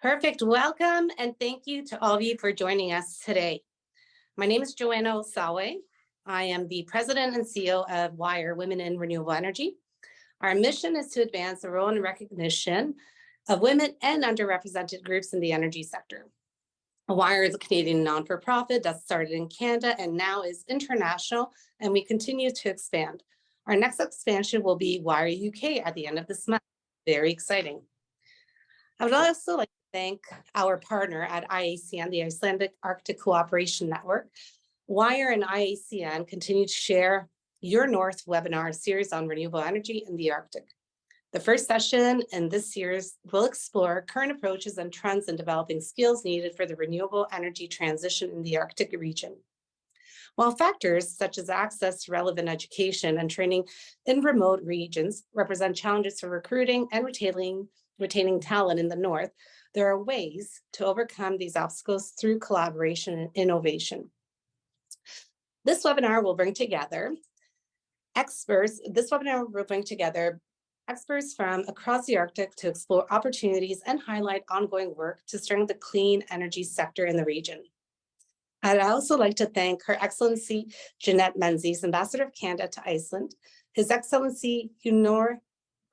Perfect. Welcome and thank you to all of you for joining us today. My name is Joanna Osawe. I am the President and CEO of WIRE, Women in Renewable Energy. Our mission is to advance the role and recognition of women and underrepresented groups in the energy sector. WIRE is a Canadian non-for-profit that started in Canada and now is international, and we continue to expand. Our next expansion will be WIRE UK at the end of this month. Very exciting. I would also like to thank our partner at IACN, the Icelandic Arctic Cooperation Network. WIRE and IACN continue to share Your North webinar series on renewable energy in the Arctic. The first session in this series will explore current approaches and trends in developing skills needed for the renewable energy transition in the Arctic region. While factors such as access to relevant education and training in remote regions represent challenges for recruiting and retaining talent in the North, there are ways to overcome these obstacles through collaboration and innovation. This webinar will bring together experts from across the Arctic to explore opportunities and highlight ongoing work to strengthen the clean energy sector in the region. I'd also like to thank Her Excellency Jeannette Menzies, Ambassador of Canada to Iceland, His Excellency Hlynur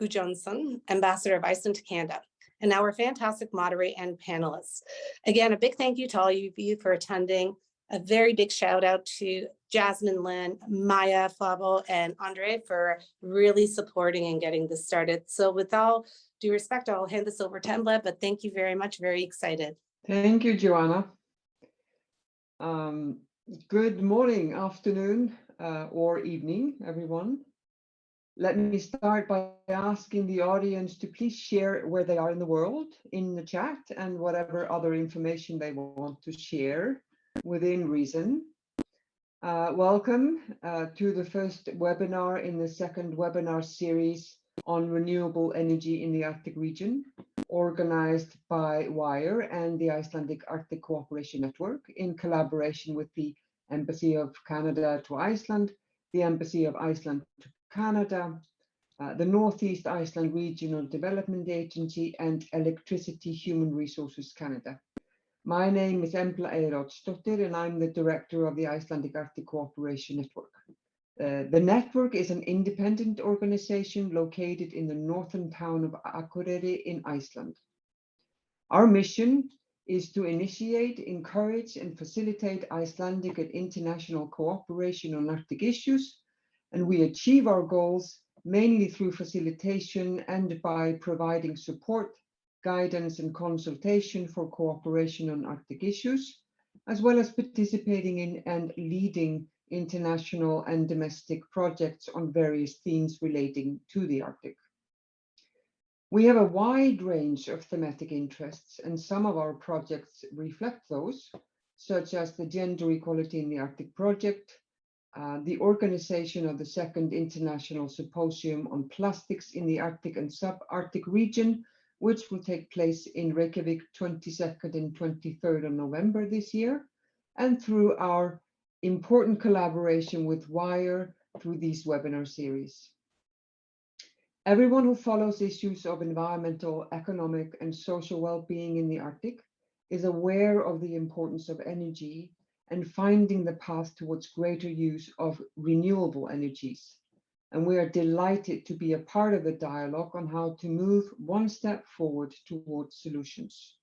Gudjonsson, Ambassador of Iceland to Canada, and our fantastic moderator and panelists. Again, a big thank you to all of you for attending. A very big shout out to Jasmine, Lynn, Maya, Fabo, and Andre for really supporting and getting this started. So with all due respect, I'll hand this over to Embla, but thank you very much, very excited. Thank you, Joanna. Good morning, afternoon, or evening, everyone. Let me start by asking the audience to please share where they are in the world in the chat and whatever other information they want to share within reason. Welcome to the first webinar in the second webinar series on renewable energy in the Arctic region, organized by WIRE and the Icelandic Arctic Cooperation Network in collaboration with the Embassy of Canada to Iceland, the Embassy of Iceland to Canada, the Northeast Iceland Regional Development Agency, and Electricity Human Resources Canada. My name is Embla Oddsdottir, and I'm the director of the Icelandic Arctic Cooperation Network. The network is an independent organization located in the northern town of Akureyri in Iceland. Our mission is to initiate, encourage, and facilitate Icelandic and international cooperation on Arctic issues, and we achieve our goals mainly through facilitation and by providing support, guidance, and consultation for cooperation on Arctic issues, as well as participating in and leading international and domestic projects on various themes relating to the Arctic. We have a wide range of thematic interests, and some of our projects reflect those, such as the Gender Equality in the Arctic Project, the organization of the Second International Symposium on Plastics in the Arctic and Sub-Arctic region, which will take place in Reykjavik 22nd and 23rd of November this year, and through our important collaboration with WIRE through these webinar series. Everyone who follows issues of environmental, economic, and social well-being in the Arctic is aware of the importance of energy and finding the path towards greater use of renewable energies. And we are delighted to be a part of the dialogue on how to move one step forward towards solutions.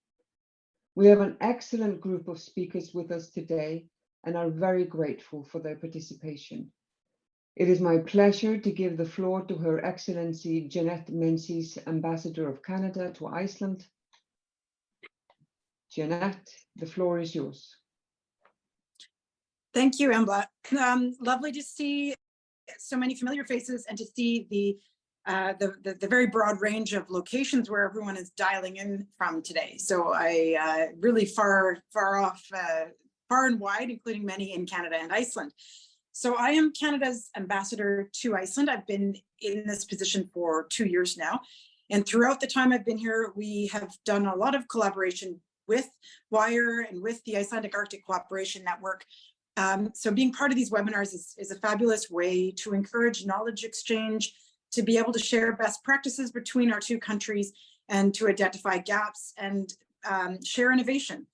We have an excellent group of speakers with us today and are very grateful for their participation. It is my pleasure to give the floor to Her Excellency Jeannette Menzies, Ambassador of Canada to Iceland. Jeannette, the floor is yours. Thank you, Embla. Lovely to see so many familiar faces and to see the very broad range of locations where everyone is dialing in from today. So I really far and wide, including many in Canada and Iceland. So I am Canada's ambassador to Iceland. I've been in this position for 2 years now. And throughout the time I've been here, we have done a lot of collaboration with WIRE and with the Icelandic Arctic Cooperation Network. So being part of these webinars is a fabulous way to encourage knowledge exchange, to be able to share best practices between our two countries, and to identify gaps and share innovation.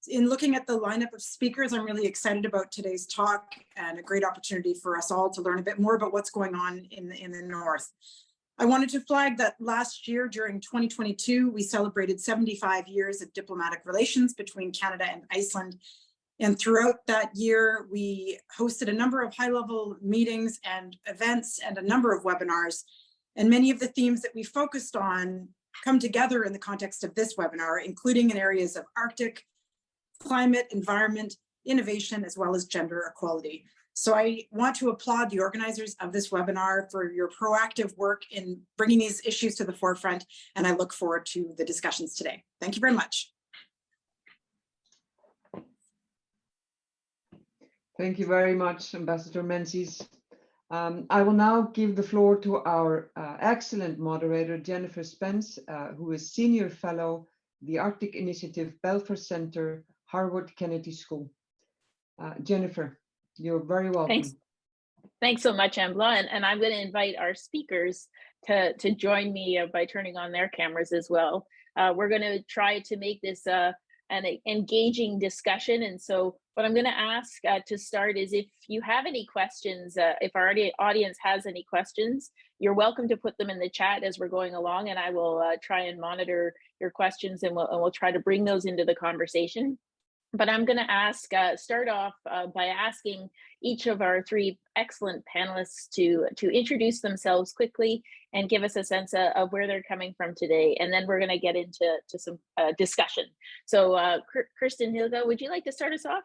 In looking at the lineup of speakers, I'm really excited about today's talk and a great opportunity for us all to learn a bit more about what's going on in the North. I wanted to flag that last year during 2022, we celebrated 75 years of diplomatic relations between Canada and Iceland. And throughout that year, we hosted a number of high-level meetings and events and a number of webinars. And many of the themes that we focused on come together in the context of this webinar, including in areas of Arctic, climate, environment, innovation, as well as gender equality. So I want to applaud the organizers of this webinar for your proactive work in bringing these issues to the forefront, and I look forward to the discussions today. Thank you very much. Thank you very much, Ambassador Menzies. I will now give the floor to our excellent moderator, Jennifer Spence, who is Senior Fellow, the Arctic Initiative Belfer Center, Harvard Kennedy School. Jennifer, you're very welcome. Thanks so much, Embla. And I'm going to invite our speakers to join me by turning on their cameras as well. We're going to try to make this an engaging discussion. And so what I'm going to ask to start is if you have any questions, if our audience has any questions, you're welcome to put them in the chat as we're going along, and I will try and monitor your questions, and we'll try to bring those into the conversation. But I'm going to start off by asking each of our three excellent panelists to introduce themselves quickly and give us a sense of where they're coming from today. And then we're going to get into some discussion. So Kristín, Helga, would you like to start us off?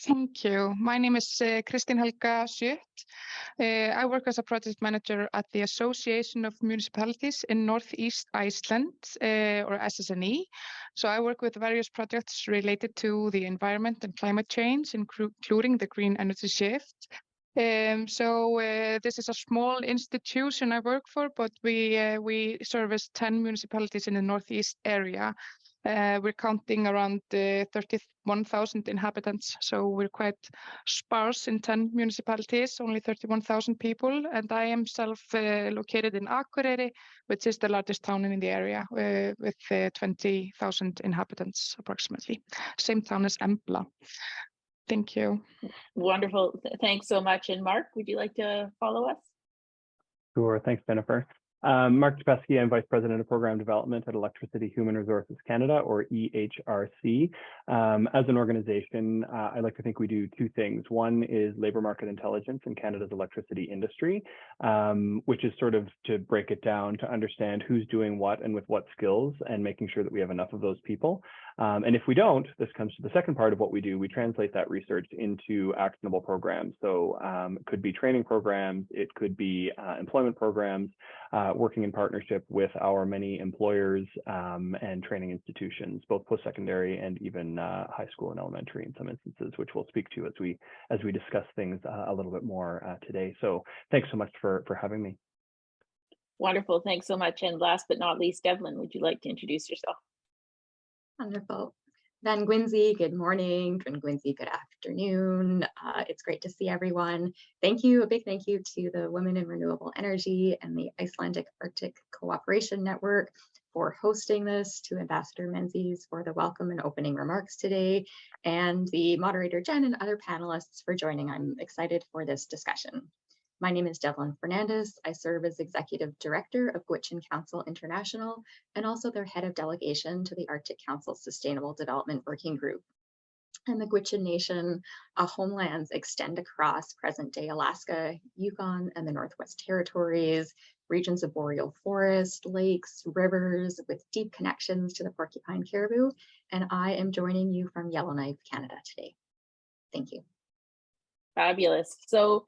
Thank you. My name is Kristín Helga Schiöth. I work as a project manager at the Association of Municipalities in Northeast Iceland, or SSNE. So I work with various projects related to the environment and climate change, including the green energy shift. This is a small institution I work for, but we service 10 municipalities in the Northeast area. We're counting around 31,000 inhabitants, so we're quite sparse in 10 municipalities, only 31,000 people. And I am located in Akureyri, which is the largest town in the area, with 20,000 inhabitants approximately. Same town as Embla. Thank you. Wonderful. Thanks so much. And Mark, would you like to follow us? Sure. Thanks, Jennifer. Mark Chapeskie, I'm Vice President of Program Development at Electricity Human Resources Canada, or EHRC. As an organization, I like to think we do two things. One is labor market intelligence in Canada's electricity industry, which is sort of to break it down to understand who's doing what and with what skills and making sure that we have enough of those people. And if we don't, this comes to the second part of what we do. We translate that research into actionable programs. So it could be training programs, it could be employment programs, working in partnership with our many employers and training institutions, both post-secondary and even high school and elementary in some instances, which we'll speak to as we discuss things a little bit more today. So thanks so much for having me. Wonderful. Thanks so much. And last but not least, Devlin, would you like to introduce yourself? Wonderful. Van Gwinsey, good morning. Van Gwinsey, good afternoon. It's great to see everyone. Thank you, a big thank you to the Women in Renewable Energy and the Icelandic Arctic Cooperation Network for hosting this, to Ambassador Menzies for the welcome and opening remarks today, and the moderator Jen and other panelists for joining. I'm excited for this discussion. My name is Devlin Fernandes. I serve as Executive Director of Gwich'in Council International and also their Head of Delegation to the Arctic Council Sustainable Development Working Group. And the Gwich'in Nation homelands extend across present-day Alaska, Yukon, and the Northwest Territories, regions of boreal forest, lakes, rivers, with deep connections to the porcupine caribou. And I am joining you from Yellowknife, Canada today. Thank you. Fabulous. So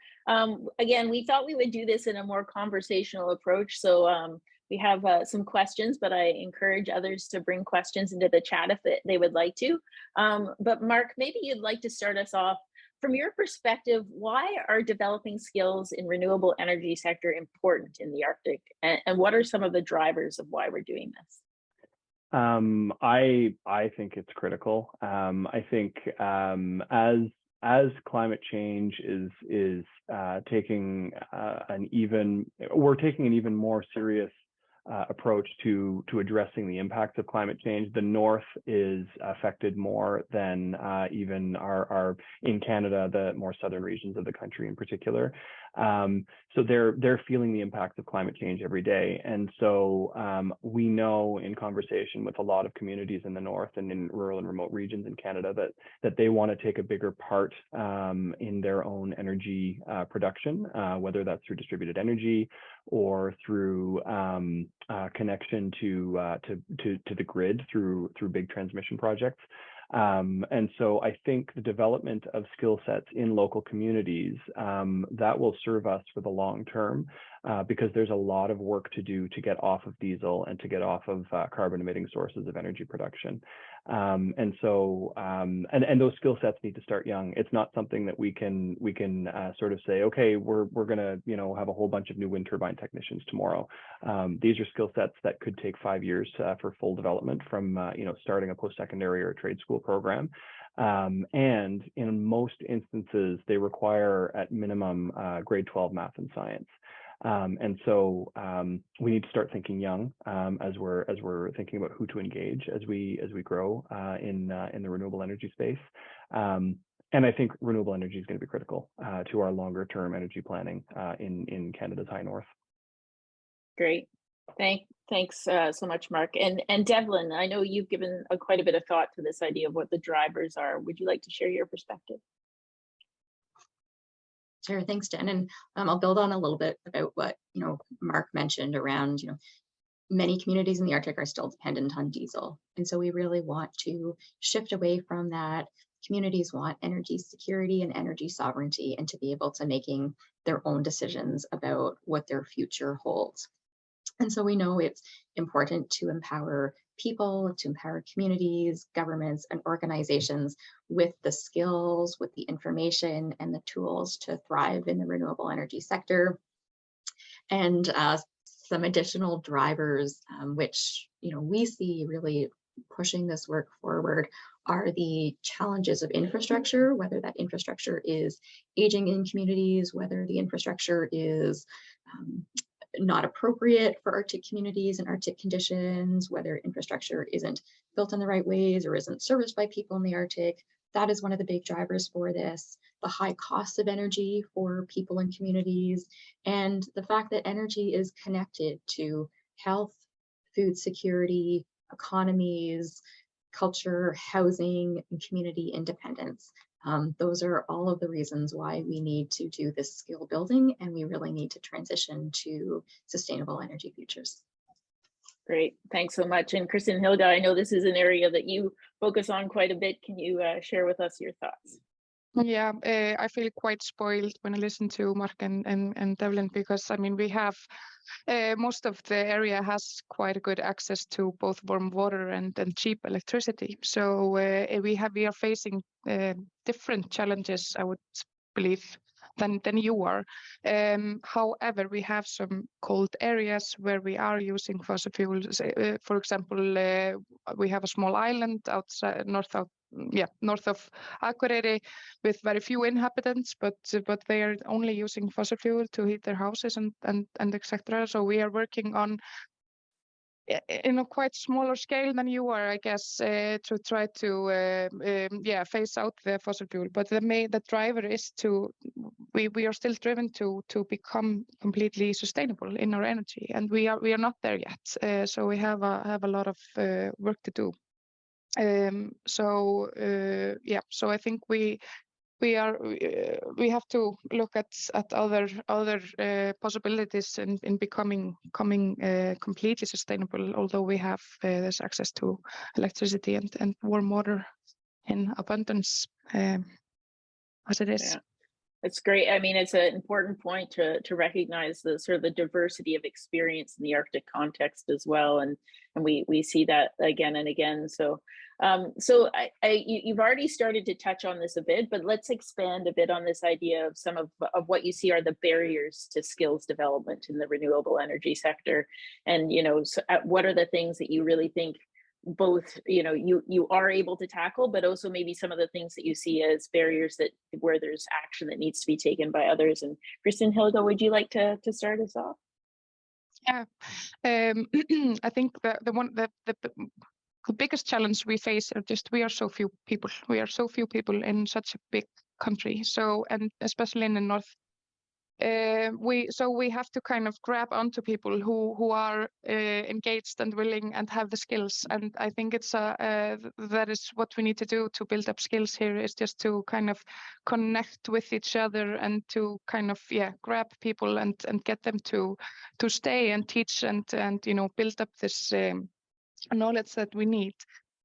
again, we thought we would do this in a more conversational approach. So we have some questions, but I encourage others to bring questions into the chat if they would like to. But Mark, maybe you'd like to start us off. From your perspective, why are developing skills in renewable energy sector important in the Arctic? And what are some of the drivers of why we're doing this? I think it's critical. I think as climate change is taking an even more serious approach to addressing the impacts of climate change. The North is affected more than even our in Canada, the more southern regions of the country in particular. So they're feeling the impacts of climate change every day. And so we know in conversation with a lot of communities in the North and in rural and remote regions in Canada that they want to take a bigger part in their own energy production, whether that's through distributed energy or through connection to the grid through big transmission projects. And so I think the development of skill sets in local communities that will serve us for the long term, because there's a lot of work to do to get off of diesel and to get off of carbon emitting sources of energy production. And so and those skill sets need to start young. It's not something that we can sort of say, okay, we're gonna have a whole bunch of new wind turbine technicians tomorrow. These are skill sets that could take 5 years for full development from starting a post-secondary or a trade school program. And in most instances, they require at minimum grade 12 math and science. And so we need to start thinking young as we're thinking about who to engage as we grow in the renewable energy space. And I think renewable energy is going to be critical to our longer term energy planning in Canada's high north. Great. Thanks so much, Mark. And Devlin, I know you've given quite a bit of thought to this idea of what the drivers are. Would you like to share your perspective? Sure, thanks, Jen. And I'll build on a little bit about what Mark mentioned around many communities in the Arctic are still dependent on diesel, and so we really want to shift away from that. Communities want energy security and energy sovereignty, and to be able to making their own decisions about what their future holds. And so we know it's important to empower people, to empower communities, governments, and organizations with the skills, with the information, and the tools to thrive in the renewable energy sector. And some additional drivers, which we see really pushing this work forward, are the challenges of infrastructure, whether that infrastructure is aging in communities, whether the infrastructure is not appropriate for Arctic communities and Arctic conditions, whether infrastructure isn't built in the right ways or isn't serviced by people in the Arctic. That is one of the big drivers for this. The high cost of energy for people and communities, and the fact that energy is connected to health, food security, economies, culture, housing, and community independence. Those are all of the reasons why we need to do this skill building, and we really need to transition to sustainable energy futures. Great, thanks so much. And Kristín, Helga, I know this is an area that you focus on quite a bit. Can you share with us your thoughts? Yeah, I feel quite spoiled when I listen to Mark and Devlin, because I mean we have most of the area has quite a good access to both warm water and cheap electricity. So we are facing different challenges, I would believe, than you are. However, we have some cold areas where we are using fossil fuels. For example, we have a small island outside north of Akureyri with very few inhabitants, but they are only using fossil fuel to heat their houses and etc. So we are working on in a quite smaller scale than you are, I guess, to try to phase out the fossil fuel. But the driver is we are still driven to become completely sustainable in our energy, and we are not there yet. So we have a lot of work to do. So I think we have to look at other possibilities in becoming completely sustainable, although we have this access to electricity and warm water in abundance as it is. Yeah. It's great. I mean, it's an important point to recognize the sort of the diversity of experience in the Arctic context as well, and we see that again and again. So you've already started to touch on this a bit, but let's expand a bit on this idea of some of what you see are the barriers to skills development in the renewable energy sector, and what are the things that you really think both you are able to tackle, but also maybe some of the things that you see as barriers where there's action that needs to be taken by others. And Kristín, Helga, would you like to start us off? Yeah, I think the biggest challenge we face are just we are so few people. We are so few people in such a big country. So, and especially in the north, we have to kind of grab onto people who are engaged and willing and have the skills. And I think it's that is what we need to do to build up skills here, is just to kind of connect with each other and to kind of grab people and get them to stay and teach and build up this knowledge that we need.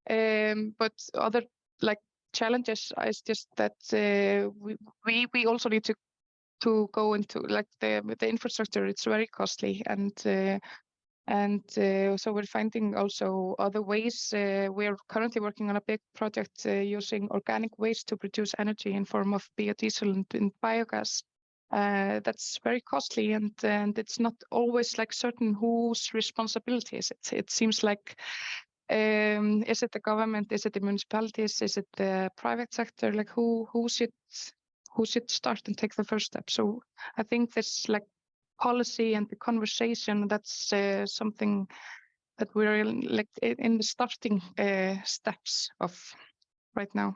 But other challenges is just that we also need to go into the infrastructure. It's very costly, and so we're finding also other ways. We're currently working on a big project using organic waste to produce energy in form of biodiesel and biogas. That's very costly, and it's not always certain whose responsibility is it. It seems like is it the government, is it the municipalities, is it the private sector? Who should start and take the first step? So I think this policy and the conversation, that's something that we're in the starting steps of right now.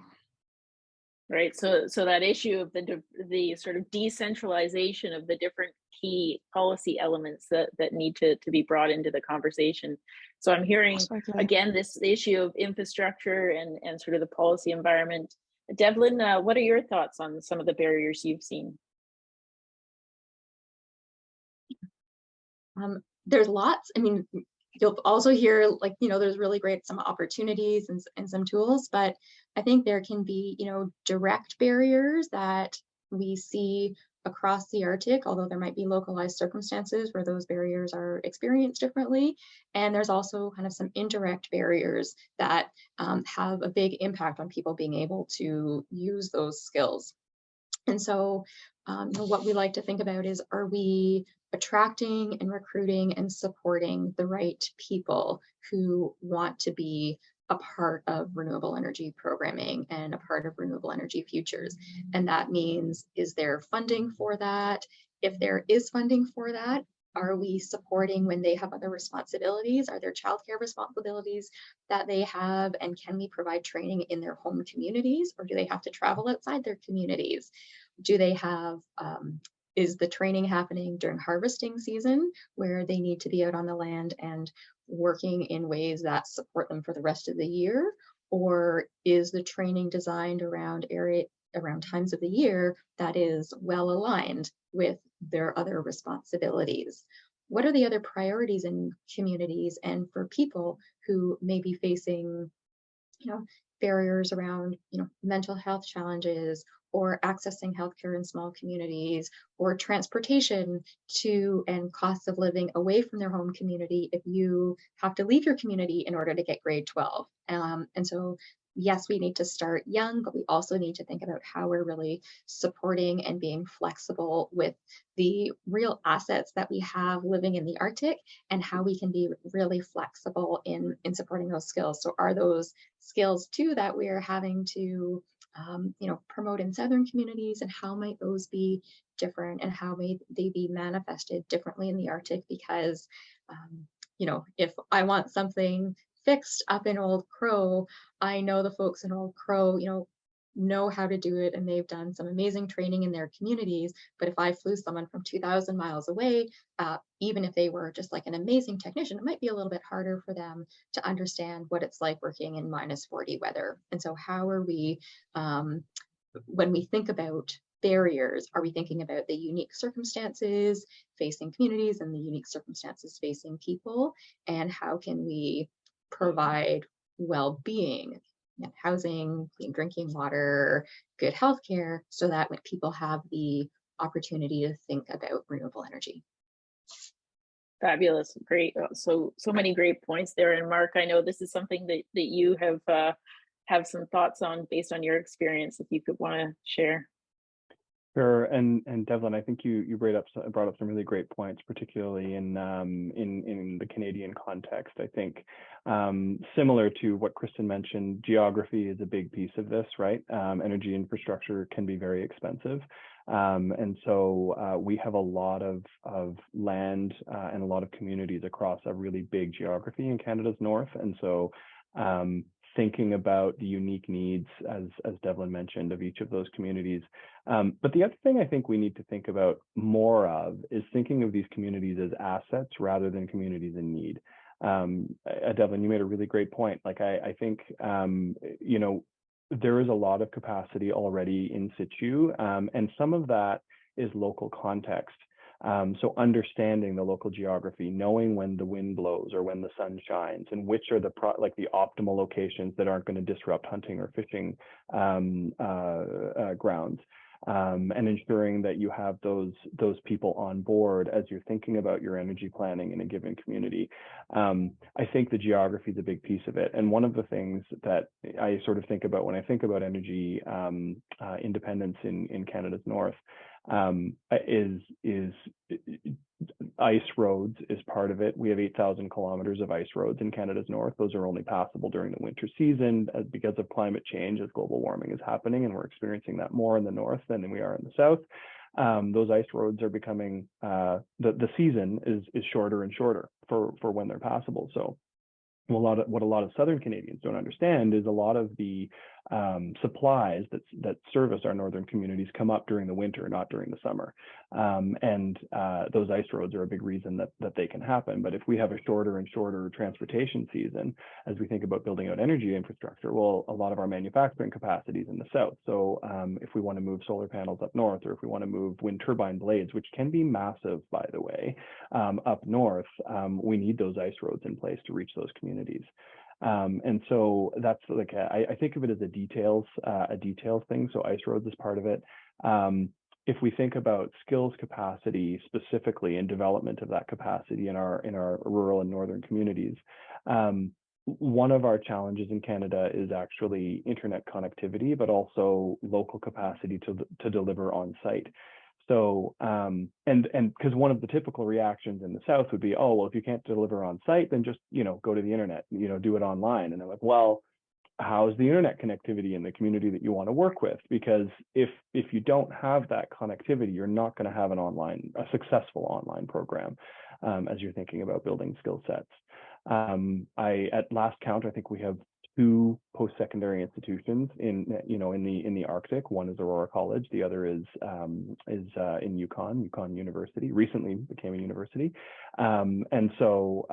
Right. So that issue of the sort of decentralization of the different key policy elements that need to be brought into the conversation. So I'm hearing again this issue of infrastructure and sort of the policy environment. Devlin, what are your thoughts on some of the barriers you've seen? There's lots. I mean, you'll also hear there's really great some opportunities and some tools, but I think there can be direct barriers that we see across the Arctic, although there might be localized circumstances where those barriers are experienced differently. And there's also kind of some indirect barriers that have a big impact on people being able to use those skills. And so what we like to think about is, are we attracting and recruiting and supporting the right people who want to be a part of renewable energy programming and a part of renewable energy futures? And that means, is there funding for that? If there is funding for that, are we supporting when they have other responsibilities? Are there childcare responsibilities that they have? And can we provide training in their home communities, or do they have to travel outside their communities? Do they have, is the training happening during harvesting season where they need to be out on the land and working in ways that support them for the rest of the year? Or is the training designed around times of the year that is well aligned with their other responsibilities? What are the other priorities in communities and for people who may be facing, barriers around, mental health challenges, or accessing healthcare in small communities, or transportation to and costs of living away from their home community if you have to leave your community in order to get grade 12. And so, yes, we need to start young, but we also need to think about how we're really supporting and being flexible with the real assets that we have living in the Arctic, and how we can be really flexible in supporting those skills. So are those skills too that we're having to promote in southern communities, and how might those be different, and how may they be manifested differently in the Arctic? Because if I want something fixed up in Old Crow, I know the folks in Old Crow know how to do it, and they've done some amazing training in their communities. But if I flew someone from 2,000 miles away, even if they were just an amazing technician, it might be a little bit harder for them to understand what it's like working in -40 weather. And so how are we, when we think about barriers, are we thinking about the unique circumstances facing communities and the unique circumstances facing people? And how can we provide well-being, housing, clean drinking water, good healthcare, so that when people have the opportunity to think about renewable energy? Fabulous, great. So many great points there. And Mark, I know this is something that you have some thoughts on based on your experience, if you could want to share. Sure, and Devlin, I think you brought up some really great points, particularly in the Canadian context. I think similar to what Kristín mentioned, geography is a big piece of this, right? Energy infrastructure can be very expensive, And so we have a lot of land and a lot of communities across a really big geography in Canada's north. And so thinking about the unique needs, as Devlin mentioned, of each of those communities. But the other thing I think we need to think about more of is thinking of these communities as assets rather than communities in need. Devlin, you made a really great point. Like I think, you know, there is a lot of capacity already in situ, and some of that is local context. So understanding the local geography, knowing when the wind blows or when the sun shines, and which are the optimal locations that aren't going to disrupt hunting or fishing grounds, and ensuring that you have those people on board as you're thinking about your energy planning in a given community. I think the geography is a big piece of it. And one of the things that I sort of think about when I think about energy independence in Canada's north is ice roads is part of it. We have 8,000 kilometers of ice roads in Canada's north. Those are only passable during the winter season because of climate change, as global warming is happening, and we're experiencing that more in the north than we are in the south. Those ice roads are becoming, the season is shorter and shorter for when they're passable. So what a lot of Southern Canadians don't understand is a lot of the supplies that service our northern communities come up during the winter, not during the summer. And those ice roads are a big reason that they can happen. But if we have a shorter and shorter transportation season, as we think about building out energy infrastructure, well, a lot of our manufacturing capacity is in the south. So if we want to move solar panels up north, or if we want to move wind turbine blades, which can be massive, by the way, up north, we need those ice roads in place to reach those communities. And so that's like, I think of it as a details thing. So ice roads is part of it. If we think about skills capacity specifically and development of that capacity in our rural and northern communities, one of our challenges in Canada is actually internet connectivity, but also local capacity to deliver on site. So, and because one of the typical reactions in the South would be, oh, well, if you can't deliver on site, then just, go to the internet, do it online. And I'm like, well, how's the internet connectivity in the community that you want to work with? Because if you don't have that connectivity, you're not going to have a successful online program as you're thinking about building skill sets. At last count, I think we have 2 post-secondary institutions in the Arctic. One is Aurora College. The other is in Yukon University. Recently became a university, and so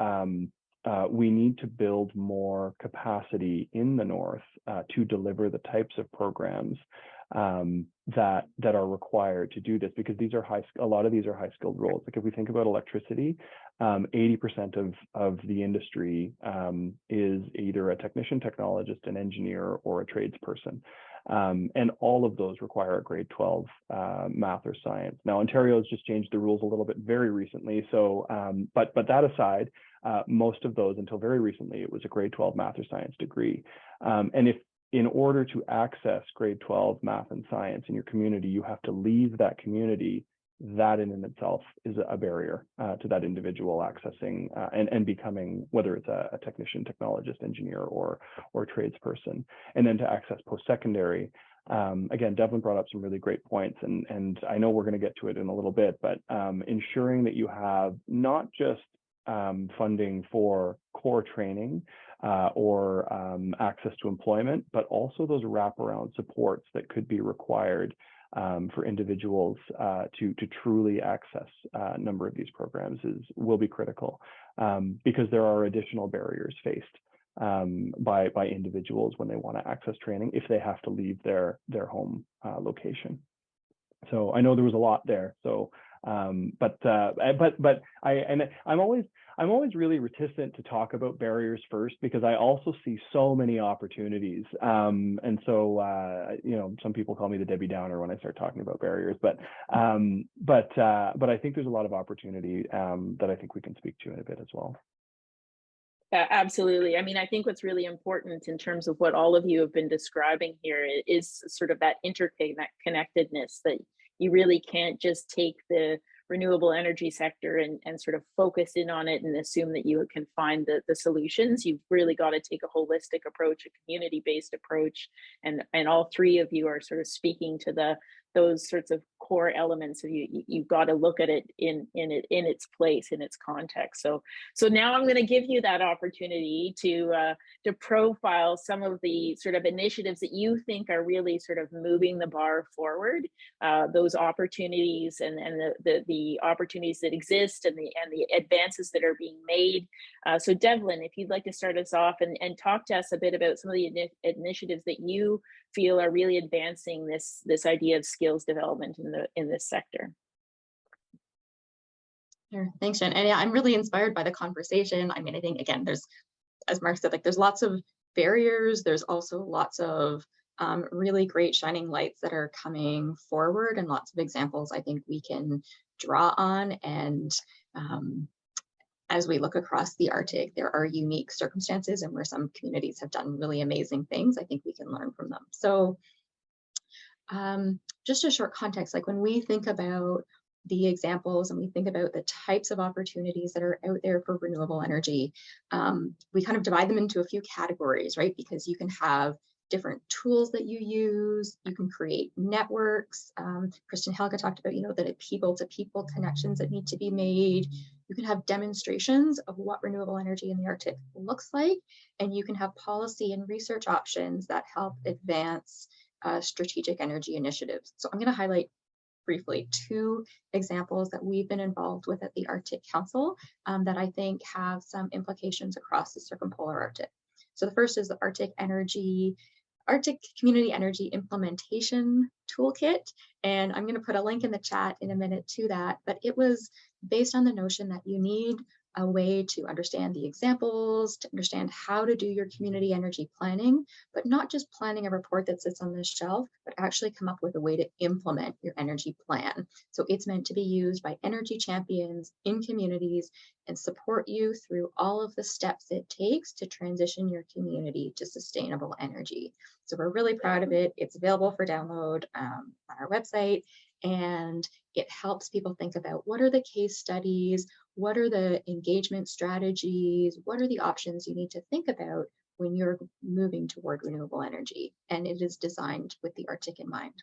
we need to build more capacity in the north to deliver the types of programs that are required to do this, because a lot of these are high-skilled roles. Like if we think about electricity, 80% of the industry is either a technician, technologist, an engineer, or a tradesperson. And all of those require a grade 12 math or science. Now, Ontario has just changed the rules a little bit very recently. So, but that aside, most of those, until very recently, it was a grade 12 math or science degree. And if in order to access grade 12 math and science in your community, you have to leave that community, that in and itself is a barrier to that individual accessing and becoming, whether it's a technician, technologist, engineer, or tradesperson. And then to access post-secondary, again, Devlin brought up some really great points, and I know we're going to get to it in a little bit, but ensuring that you have not just funding for core training or access to employment, but also those wraparound supports that could be required for individuals to truly access a number of these programs will be critical, because there are additional barriers faced by individuals when they want to access training if they have to leave their home location. So I know there was a lot there. So, but I'm always really reticent to talk about barriers first, because I also see so many opportunities. And so, some people call me the Debbie Downer when I start talking about barriers, but I think there's a lot of opportunity that I think we can speak to in a bit as well. Absolutely. I mean, I think what's really important in terms of what all of you have been describing here is sort of that interconnectedness, that you really can't just take the renewable energy sector and sort of focus in on it and assume that you can find the solutions. You've really got to take a holistic approach, a community-based approach, and all 3 of you are sort of speaking to those sorts of core elements. You've got to look at it in its place, in its context. So now I'm going to give you that opportunity to profile some of the sort of initiatives that you think are really sort of moving the bar forward, those opportunities and the opportunities that exist and the advances that are being made. So Devlin, if you'd like to start us off and talk to us a bit about some of the initiatives that you feel are really advancing this idea of skills development in this sector. Sure. Thanks, Jen. And yeah, I'm really inspired by the conversation. I mean, I think, again, there's, as Mark said, like there's lots of barriers. There's also lots of really great shining lights that are coming forward, and lots of examples I think we can draw on. And as we look across the Arctic, there are unique circumstances and where some communities have done really amazing things. I think we can learn from them. So just a short context, like when we think about the examples and we think about the types of opportunities that are out there for renewable energy, we kind of divide them into a few categories, right? Because you can have different tools that you use, you can create networks. Kristín, Helga talked about, the people-to-people connections that need to be made. You can have demonstrations of what renewable energy in the Arctic looks like, and you can have policy and research options that help advance strategic energy initiatives. So I'm going to highlight briefly 2 examples that we've been involved with at the Arctic Council that I think have some implications across the circumpolar Arctic. So the first is the Arctic Community Energy Implementation Toolkit, and I'm going to put a link in the chat in a minute to that, but it was based on the notion that you need a way to understand the examples, to understand how to do your community energy planning, but not just planning a report that sits on the shelf, but actually come up with a way to implement your energy plan. So it's meant to be used by energy champions in communities and support you through all of the steps it takes to transition your community to sustainable energy. So we're really proud of it. It's available for download on our website, and it helps people think about what are the case studies, what are the engagement strategies, what are the options you need to think about when you're moving toward renewable energy. And it is designed with the Arctic in mind.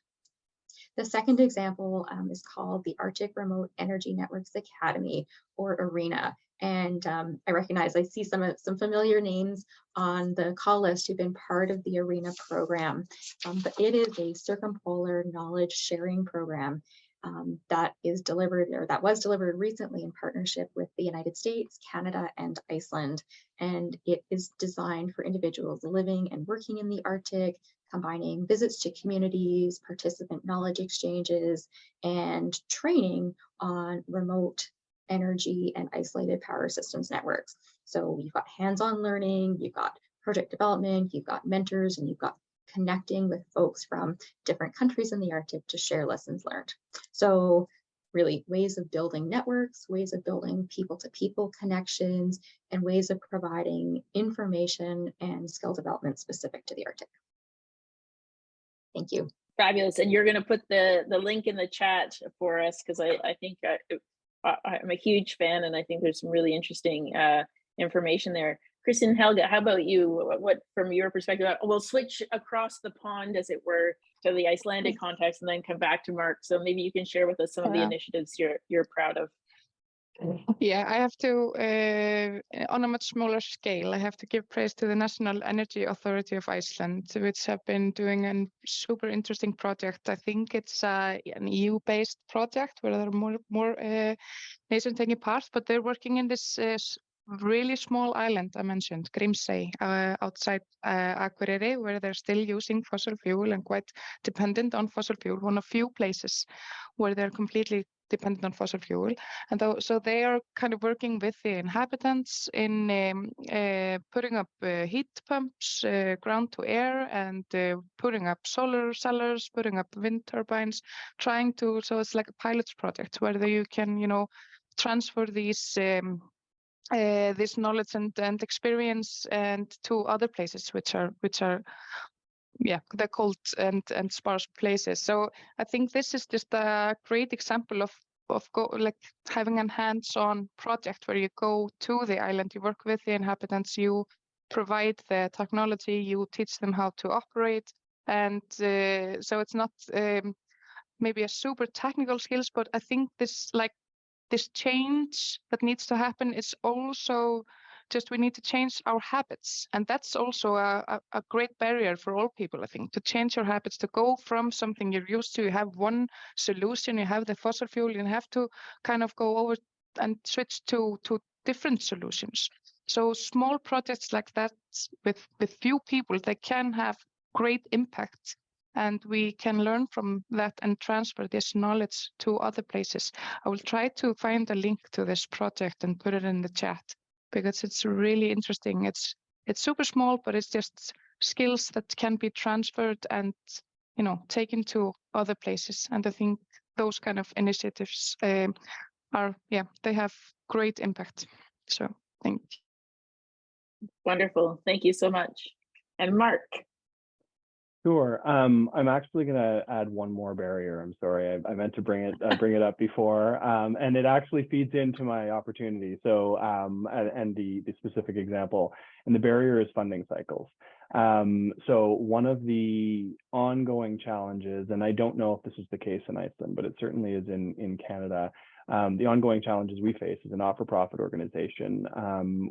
The second example is called the Arctic Remote Energy Networks Academy, or ARENA. And I recognize, I see some familiar names on the call list who've been part of the ARENA program, but it is a circumpolar knowledge sharing program that was delivered recently in partnership with the United States, Canada, and Iceland. And it is designed for individuals living and working in the Arctic, combining visits to communities, participant knowledge exchanges, and training on remote energy and isolated power systems networks. So you've got hands-on learning, you've got project development, you've got mentors, and you've got connecting with folks from different countries in the Arctic to share lessons learned. So really ways of building networks, ways of building people-to-people connections, and ways of providing information and skill development specific to the Arctic. Thank you. Fabulous. And you're going to put the link in the chat for us, because I think I'm a huge fan, and I think there's some really interesting information there. Kristín, Helga, how about you? What, from your perspective, we'll switch across the pond, as it were, to the Icelandic context, and then come back to Mark. So maybe you can share with us some of the initiatives you're proud of. Yeah, I have to, on a much smaller scale, I have to give praise to the National Energy Authority of Iceland, which have been doing a super interesting project. I think it's an EU-based project where there are more nations taking part, but they're working in this really small island I mentioned, Grímsey, outside Akureyri, where they're still using fossil fuel and quite dependent on fossil fuel, one of few places where they're completely dependent on fossil fuel. And so they are kind of working with the inhabitants in putting up heat pumps, ground to air, and putting up solar cellars, putting up wind turbines, so it's like a pilot project where you can, transfer these this knowledge and experience and to other places which are the cold and sparse places. So I think this is just a great example of having a hands-on project where you go to the island, you work with the inhabitants, you provide the technology, you teach them how to operate, and so it's not maybe a super technical skills, but I think this change that needs to happen is also just we need to change our habits. And that's also a great barrier for all people, I think, to change your habits, to go from something you're used to. You have one solution, you have the fossil fuel, you have to kind of go over and switch to different solutions. So small projects like that with few people, they can have great impact. And we can learn from that and transfer this knowledge to other places. I will try to find a link to this project and put it in the chat because it's really interesting. It's super small, but it's just skills that can be transferred and taken to other places. And I think those kind of initiatives they have great impact. So thank you. Wonderful. Thank you so much. And Mark. Sure. I'm actually going to add one more barrier. I'm sorry, I meant to bring it up before, and it actually feeds into my opportunity. So, and the specific example, and the barrier is funding cycles. So one of the ongoing challenges, and I don't know if this is the case in Iceland, but it certainly is in Canada. The ongoing challenges we face as a not-for-profit organization.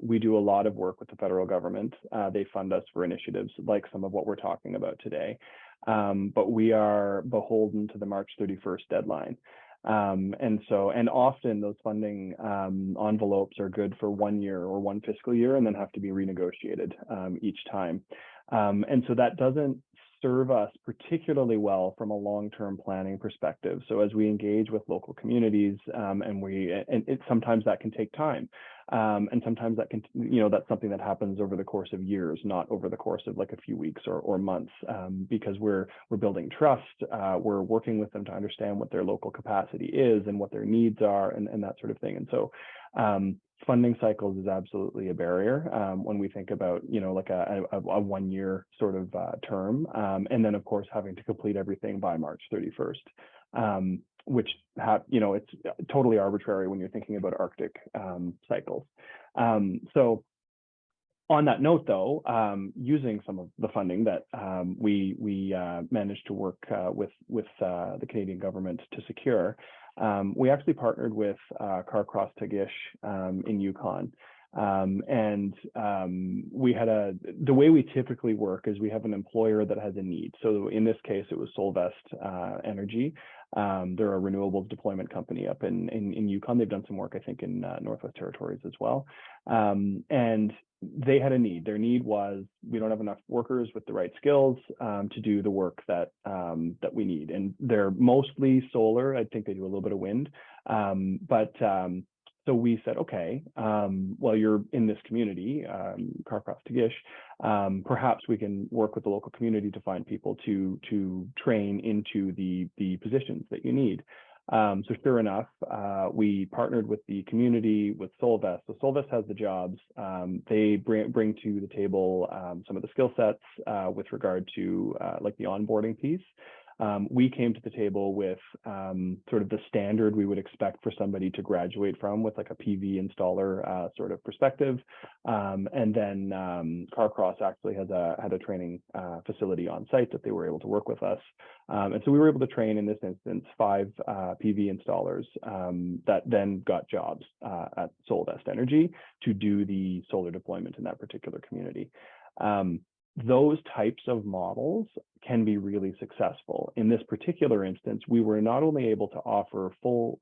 We do a lot of work with the federal government. They fund us for initiatives like some of what we're talking about today, but we are beholden to the March 31st deadline. And often those funding envelopes are good for 1 year or one fiscal year and then have to be renegotiated each time. And so that doesn't serve us particularly well from a long-term planning perspective. So as we engage with local communities, sometimes that can take time. And sometimes that can, that's something that happens over the course of years, not over the course of like a few weeks or months, because we're building trust. We're working with them to understand what their local capacity is and what their needs are and that sort of thing. And so funding cycles is absolutely a barrier when we think about, like a 1 year sort of term. And then of course, having to complete everything by March 31st. Which it's totally arbitrary when you're thinking about Arctic cycles. So on that note, though, using some of the funding that we managed to work with the Canadian government to secure, we actually partnered with Carcross Tagish in Yukon. We had the way we typically work is we have an employer that has a need. So in this case, it was Solvest Energy. They're a renewables deployment company up in Yukon. They've done some work, I think, in Northwest Territories as well. And they had a need. Their need was, we don't have enough workers with the right skills to do the work that we need. And they're mostly solar. I think they do a little bit of wind. So we said, okay, well, you're in this community, Carcross Tagish, perhaps we can work with the local community to find people to train into the positions that you need. So sure enough, we partnered with the community, with Solvest. So Solvest has the jobs. They bring to the table some of the skill sets with regard to like the onboarding piece. We came to the table with sort of the standard we would expect for somebody to graduate from, with like a PV installer sort of perspective. And then Carcross actually had a training facility on site that they were able to work with us. And so we were able to train, in this instance, 5 PV installers that then got jobs at Solvest Energy to do the solar deployment in that particular community. Those types of models can be really successful. In this particular instance, we were not only able to offer full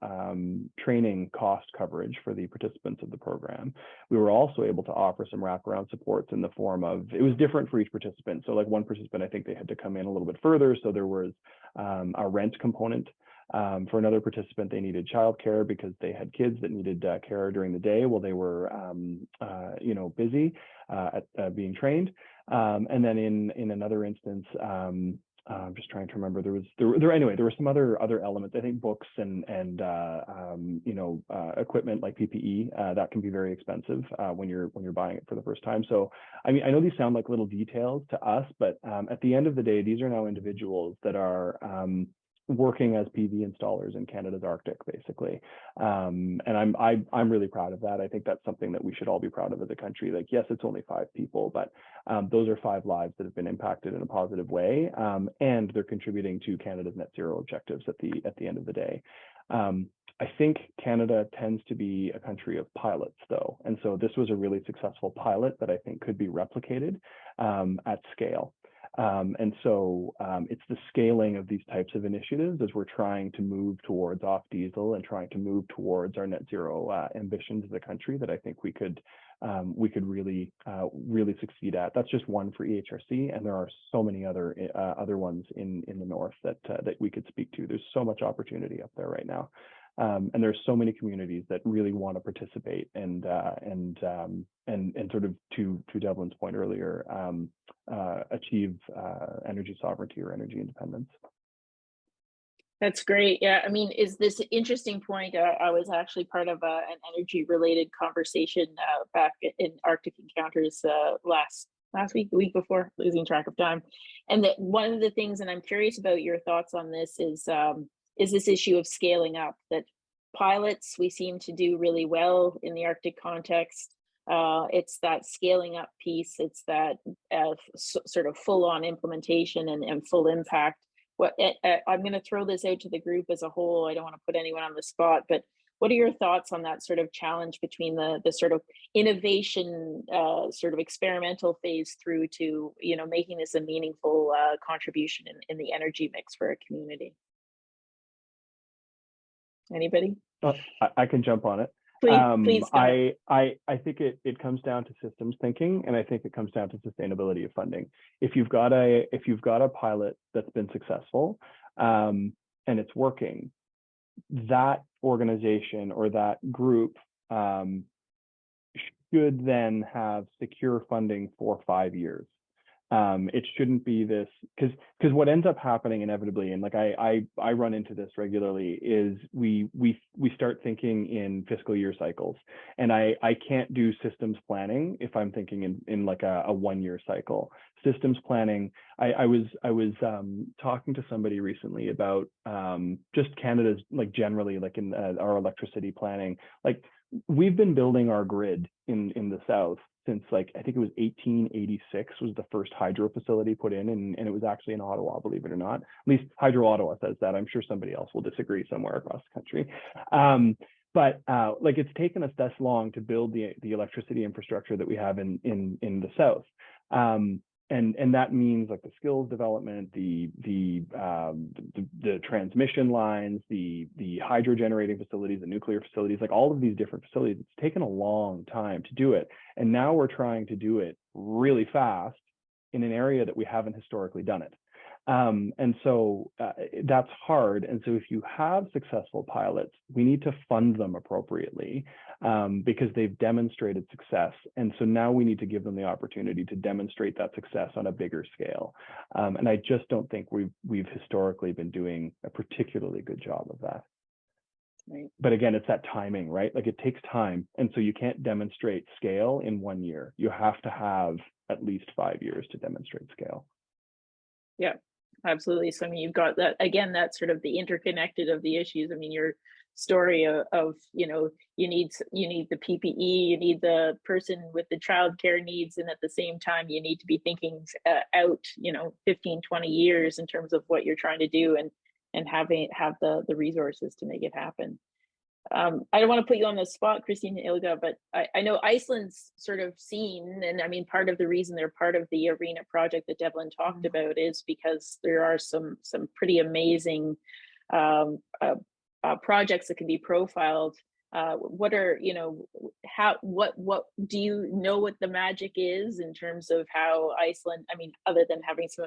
training cost coverage for the participants of the program, we were also able to offer some wraparound supports in the form of, it was different for each participant. So like one participant, I think they had to come in a little bit further. So there was a rent component. For another participant, they needed childcare because they had kids that needed care during the day while they were, busy at being trained. And then in another instance, I'm just trying to remember, there were some other elements. I think books and equipment like PPE that can be very expensive when you're buying it for the first time. So I mean, I know these sound like little details to us, but at the end of the day, these are now individuals that are working as PV installers in Canada's Arctic, basically. And I'm really proud of that. I think that's something that we should all be proud of as a country. Like, yes, it's only 5 people, but those are 5 lives that have been impacted in a positive way, and they're contributing to Canada's net zero objectives at the end of the day. I think Canada tends to be a country of pilots, though, and so this was a really successful pilot that I think could be replicated at scale. And so it's the scaling of these types of initiatives as we're trying to move towards off diesel and trying to move towards our net zero ambitions as a country that I think we could really succeed at. That's just one for EHRC, and there are so many other ones in the north that we could speak to. There's so much opportunity up there right now. And there's so many communities that really want to participate and sort of to Devlin's point earlier, achieve energy sovereignty or energy independence. That's great. Yeah, I mean, is this interesting point? I was actually part of an energy-related conversation back in Arctic Encounters last week, the week before, losing track of time. And that one of the things, and I'm curious about your thoughts on this, is this issue of scaling up. That pilots we seem to do really well in the Arctic context. It's that scaling up piece. It's that sort of full-on implementation and full impact. I'm going to throw this out to the group as a whole. I don't want to put anyone on the spot, but what are your thoughts on that sort of challenge between the sort of innovation, sort of experimental phase through to, you know, making this a meaningful contribution in the energy mix for a community? Anybody? I can jump on it. Please. I think it comes down to systems thinking, and I think it comes down to sustainability of funding. If you've got a pilot that's been successful and it's working, that organization or that group should then have secure funding for 5 years. It shouldn't be this, because what ends up happening inevitably, and like I run into this regularly, is we start thinking in fiscal year cycles, and I can't do systems planning if I'm thinking in like a 1-year cycle. Systems planning, I was talking to somebody recently about just Canada's, like generally, like in our electricity planning. Like, we've been building our grid in the south since, like, I think it was 1886 was the first hydro facility put in, and it was actually in Ottawa, believe it or not. At least Hydro Ottawa says that. I'm sure somebody else will disagree somewhere across the country. But like, it's taken us this long to build the electricity infrastructure that we have in the south. And that means, like, the skills development, the transmission lines, the hydro generating facilities, the nuclear facilities, like all of these different facilities. It's taken a long time to do it, and now we're trying to do it really fast in an area that we haven't historically done it. And so that's hard. And so if you have successful pilots, we need to fund them appropriately because they've demonstrated success. And so now we need to give them the opportunity to demonstrate that success on a bigger scale. And I just don't think we've historically been doing a particularly good job of that. Right. But again, it's that timing, right? Like, it takes time. And so you can't demonstrate scale in 1 year. You have to have at least 5 years to demonstrate scale. Yeah, absolutely. So I mean, you've got that, again, that's sort of the interconnected of the issues. I mean, your story of you know, you need the PPE, you need the person with the childcare needs, and at the same time you need to be thinking out, you know, 15, 20 years in terms of what you're trying to do, and have the resources to make it happen. I don't want to put you on the spot, Kristín and Helga, but I know Iceland's sort of seen, and I mean, part of the reason they're part of the ARENA project that Devlin talked about is because there are some pretty amazing projects that can be profiled. What are, you know, what do you know what the magic is in terms of how Iceland, I mean, other than having some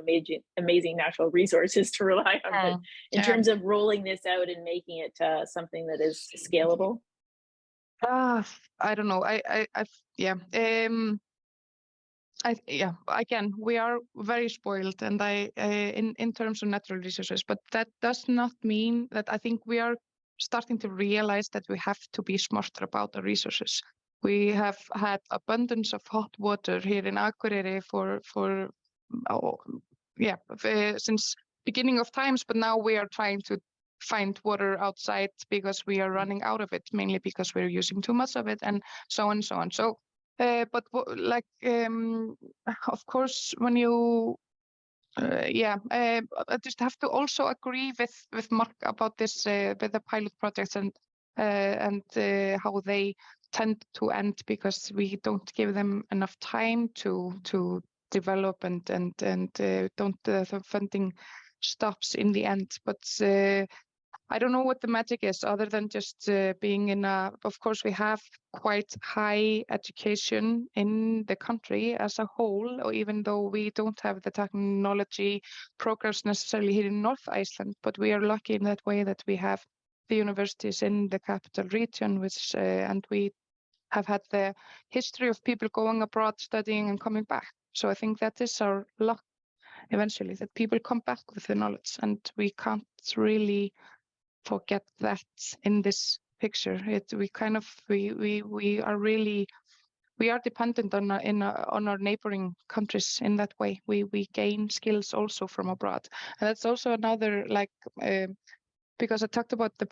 amazing natural resources to rely on, but in terms of rolling this out and making it something that is scalable? I don't know. Again, we are very spoiled, and in terms of natural resources, but that does not mean that I think we are starting to realize that we have to be smarter about the resources. We have had abundance of hot water here in Akureyri since beginning of times, but now we are trying to find water outside because we are running out of it, mainly because we're using too much of it, and so on and so on. So, but of course, when you I just have to also agree with Mark about this with the pilot projects and how they tend to end because we don't give them enough time to develop and the funding stops in the end. But I don't know what the magic is other than just being in a, of course, we have quite high education in the country as a whole, or even though we don't have the technology programs necessarily here in North Iceland, but we are lucky in that way that we have the universities in the capital region, which, and we have had the history of people going abroad, studying and coming back. So I think that is our luck eventually, that people come back with the knowledge, and we can't really forget that in this picture. We are dependent on our neighboring countries in that way. We gain skills also from abroad, and that's also another because I talked about the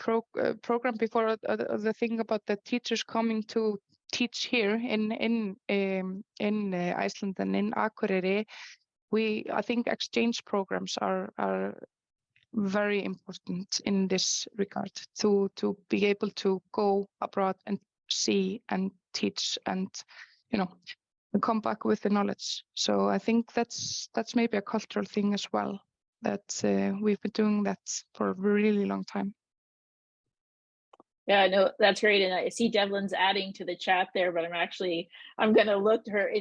program before. The thing about the teachers coming to teach here in Iceland and in Akureyri, I think exchange programs are very important in this regard, to be able to go abroad and see and teach and come back with the knowledge. So I think that's maybe a cultural thing as well, that we've been doing that for a really long time. Yeah, no, that's great. And I see Devlin's adding to the chat there, but I'm going to look to her.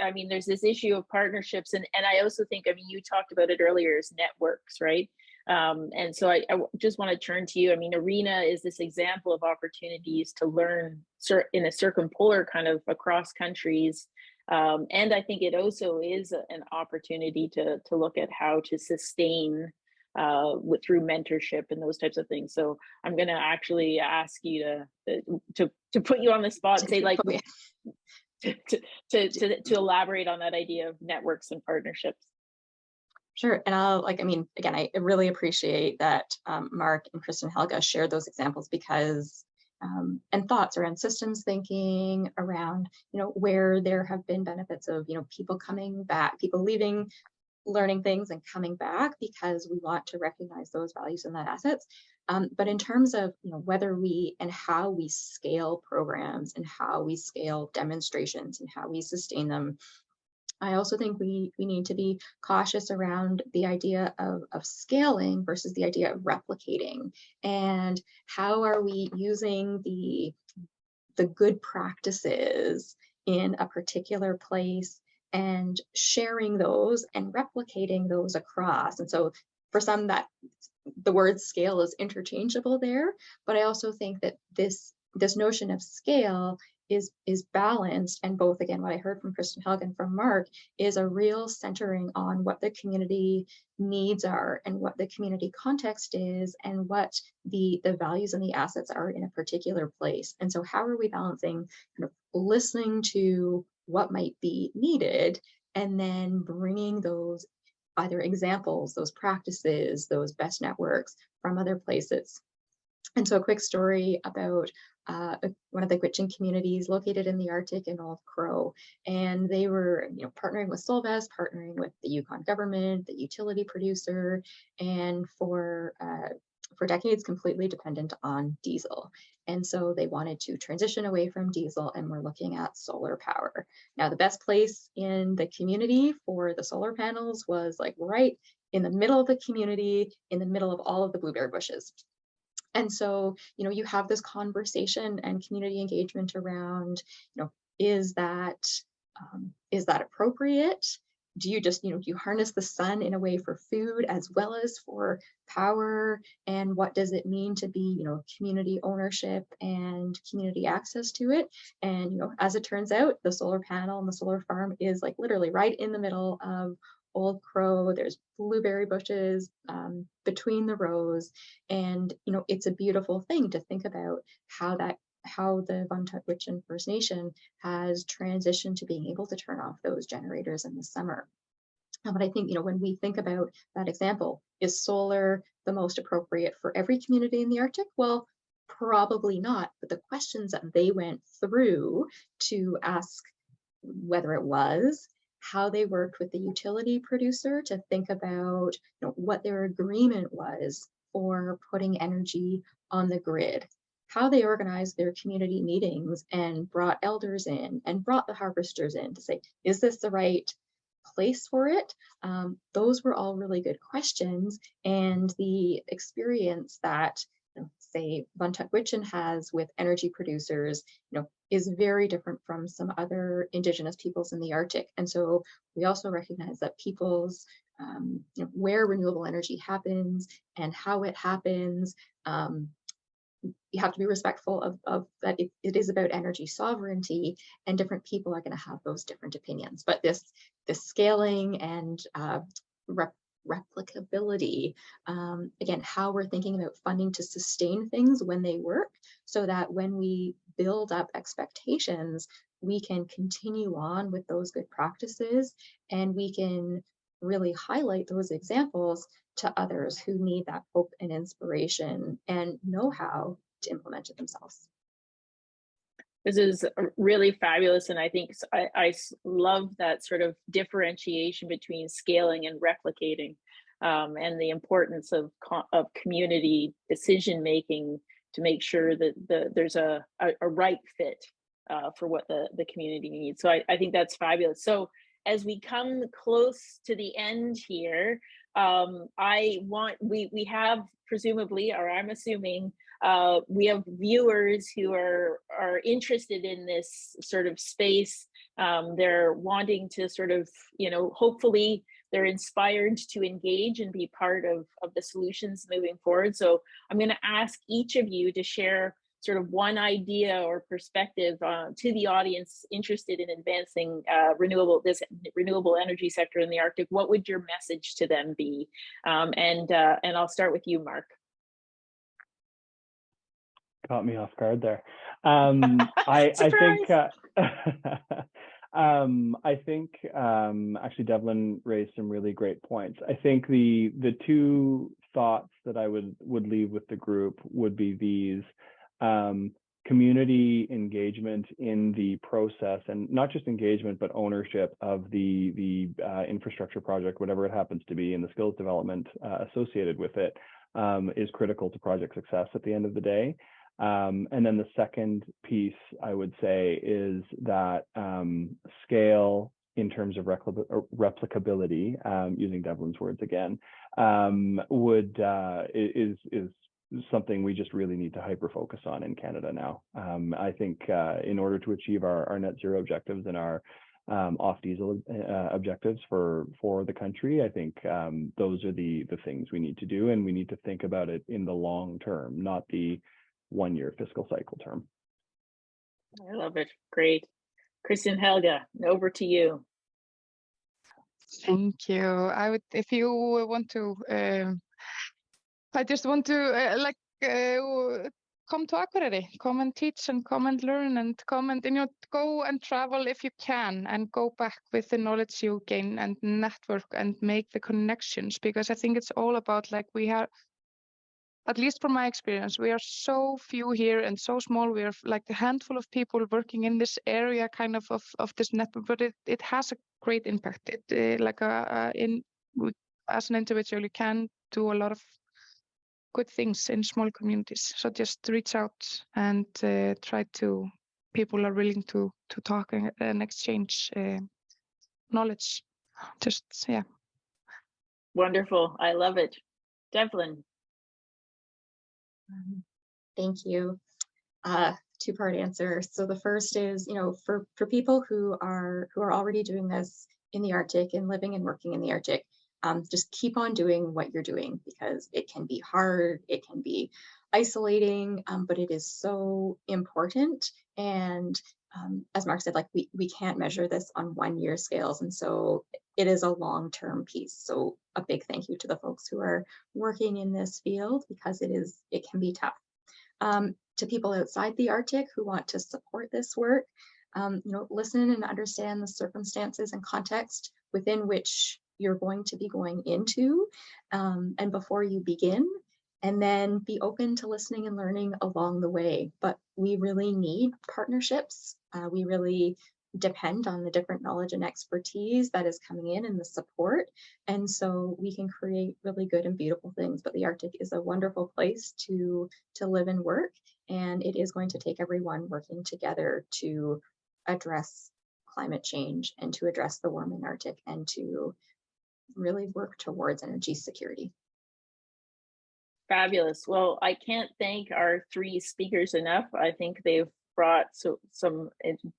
I mean, there's this issue of partnerships. And I also think, I mean, you talked about it earlier, is networks, right? And so I just want to turn to you. I mean, ARENA is this example of opportunities to learn in a circumpolar kind of across countries. And I think it also is an opportunity to look at how to sustain through mentorship and those types of things. So I'm going to actually ask you to put you on the spot and say, like, to elaborate on that idea of networks and partnerships. Sure. And again, I really appreciate that Mark and Kristín and Helga shared those examples, because and thoughts around systems thinking, around where there have been benefits of people coming back, people leaving, learning things and coming back, because we want to recognize those values and that assets. But in terms of whether we and how we scale programs and how we scale demonstrations and how we sustain them, I also think we need to be cautious around the idea of scaling versus the idea of replicating, and how are we using the good practices in a particular place and sharing those and replicating those across. And so for some, that the word scale is interchangeable there, but I also think that this notion of scale is balanced, and both, again, what I heard from Kristín, Helga, and from Mark is a real centering on what the community needs are and what the community context is and what the values and the assets are in a particular place. And so how are we balancing kind of listening to what might be needed and then bringing those either examples, those practices, those best networks from other places. And so a quick story about one of the Gwich'in communities located in the Arctic in Old Crow, and they were partnering with Solvest, partnering with the Yukon government, the utility producer, and for decades completely dependent on diesel. And so they wanted to transition away from diesel and were looking at solar power. Now, the best place in the community for the solar panels was like right in the middle of the community, in the middle of all of the blueberry bushes. And so, you have this conversation and community engagement around, is that appropriate? Do you just, do you harness the sun in a way for food as well as for power? And what does it mean to be, community ownership and community access to it? And, as it turns out, the solar panel and the solar farm is like literally right in the middle of Old Crow. There's blueberry bushes between the rows, and it's a beautiful thing to think about how the Gwich'in First Nation has transitioned to being able to turn off those generators in the summer. But I think, when we think about that example, is solar the most appropriate for every community in the Arctic? Well, probably not. But the questions that they went through to ask whether it was, how they worked with the utility producer to think about what their agreement was for putting energy on the grid, how they organized their community meetings and brought elders in and brought the harvesters in to say, is this the right place for it? Those were all really good questions, and the experience that say Gwich'in has with energy producers, is very different from some other Indigenous peoples in the Arctic. And so we also recognize that peoples, where renewable energy happens and how it happens, you have to be respectful of that. It is about energy sovereignty, and different people are going to have those different opinions. But this scaling and replicability, again, how we're thinking about funding to sustain things when they work, so that when we build up expectations, we can continue on with those good practices, and we can really highlight those examples to others who need that hope and inspiration and know how to implement it themselves. This is really fabulous, and I think I love that sort of differentiation between scaling and replicating, and the importance of community decision making to make sure that there's a right fit for what the community needs. So I think that's fabulous. So as we come close to the end here, we have presumably, or I'm assuming, we have viewers who are interested in this sort of space. They're wanting to sort of, hopefully they're inspired to engage and be part of the solutions moving forward. So I'm going to ask each of you to share sort of one idea or perspective to the audience interested in advancing this renewable energy sector in the Arctic. What would your message to them be? And I'll start with you, Mark. Caught me off guard there. I think actually Devlin raised some really great points. I think the two thoughts that I would leave with the group would be these. Community engagement in the process, and not just engagement, but ownership of the infrastructure project, whatever it happens to be, and the skills development associated with it, is critical to project success at the end of the day. And then the second piece I would say is that scale in terms of replicability, using Devlin's words again, is something we just really need to hyper focus on in Canada now. I think in order to achieve our net zero objectives and our off diesel objectives for the country, I think those are the things we need to do, and we need to think about it in the long term, not the 1 year fiscal cycle term. I love it. Great. Kristín, Helga, over to you. Thank you. If you want to, I just want to come to Akureyri, come and teach and come and learn and come and go and travel if you can, and go back with the knowledge you gain and network and make the connections, because I think it's all about, we are, at least from my experience, we are so few here and so small. We are like a handful of people working in this area kind of this network, but it has a great impact. As an individual, you can do a lot of good things in small communities. So just reach out and people are willing to talk and exchange knowledge. Yeah. Wonderful. I love it. Devlin. Thank you. Two-part answer. So the first is, for people who are already doing this in the Arctic and living and working in the Arctic, just keep on doing what you're doing, because it can be hard, it can be isolating, but it is so important. And as Mark said, we can't measure this on 1 year scales, and so it is a long-term piece. So a big thank you to the folks who are working in this field, because it can be tough. To people outside the Arctic who want to support this work, listen and understand the circumstances and context within which you're going to be going into and before you begin, and then be open to listening and learning along the way. But we really need partnerships. We really depend on the different knowledge and expertise that is coming in and the support. And so we can create really good and beautiful things. But the Arctic is a wonderful place to live and work. And it is going to take everyone working together to address climate change and to address the warming Arctic and to really work towards energy security. Fabulous. Well, I can't thank our three speakers enough. I think they've brought some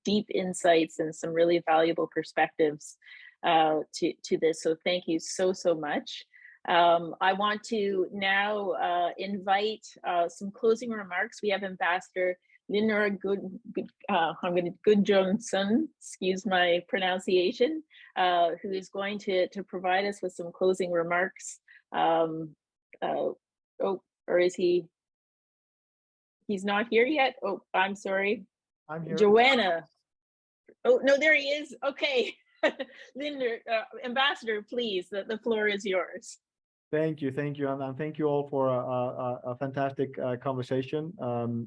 deep insights and some really valuable perspectives to this. So thank you so much. I want to now invite some closing remarks. We have Ambassador Hlynur Gudjonsson, excuse my pronunciation, who is going to provide us with some closing remarks. Or is he? He's not here yet. Oh, I'm sorry. I'm here. Joanna. Oh, no, there he is. Okay. Hlynur, Ambassador, please, the floor is yours. Thank you, and thank you all for a fantastic conversation.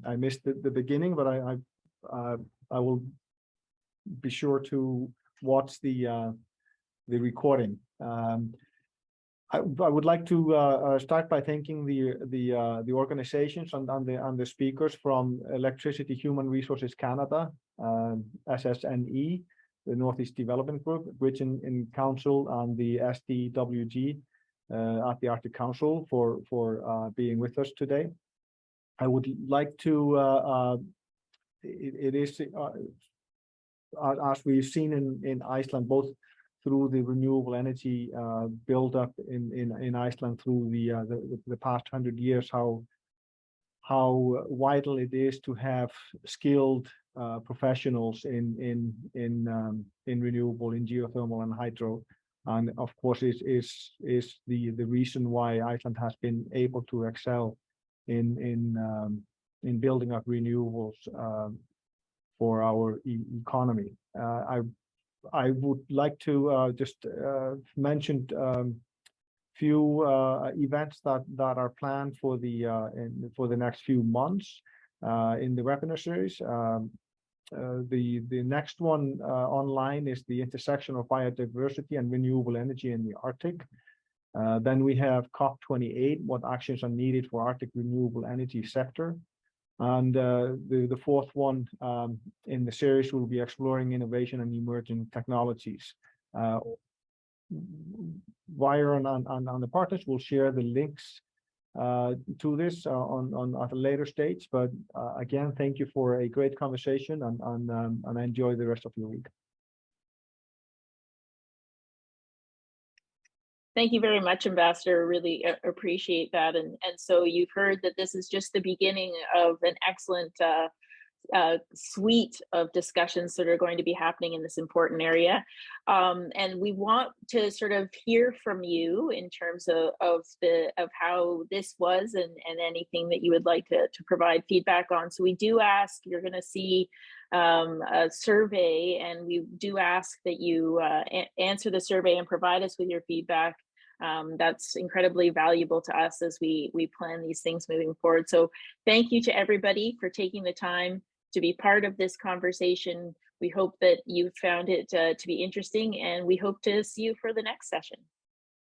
I missed the beginning, but I will be sure to watch the recording. I would like to start by thanking the organizations and the speakers from Electricity Human Resources Canada, SSNE, the Northeast Development Group, Gwich'in Council, and the SDWG at the Arctic Council for being with us today. I would like to, it is, as we've seen in Iceland, both through the renewable energy build-up in Iceland through the past 100 years, how vital it is to have skilled professionals in renewable, in geothermal and hydro, and of course is the reason why Iceland has been able to excel in building up renewables for our economy. I would like to just mention few events that are planned for the next few months in the webinar series. The next one online is the intersection of biodiversity and renewable energy in the Arctic. Then we have COP28, what actions are needed for Arctic renewable energy sector. And the fourth one in the series will be exploring innovation and emerging technologies. Wire and the partners will share the links to this at a later stage. But again, thank you for a great conversation, and enjoy the rest of your week. Thank you very much, Ambassador. Really appreciate that. And so you've heard that this is just the beginning of an excellent suite of discussions that are going to be happening in this important area. And we want to sort of hear from you in terms of how this was and anything that you would like to provide feedback on. So we do ask, you're going to see a survey, and we do ask that you answer the survey and provide us with your feedback. That's incredibly valuable to us as we plan these things moving forward. So thank you to everybody for taking the time to be part of this conversation. We hope that you found it to be interesting, and we hope to see you for the next session.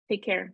Take care.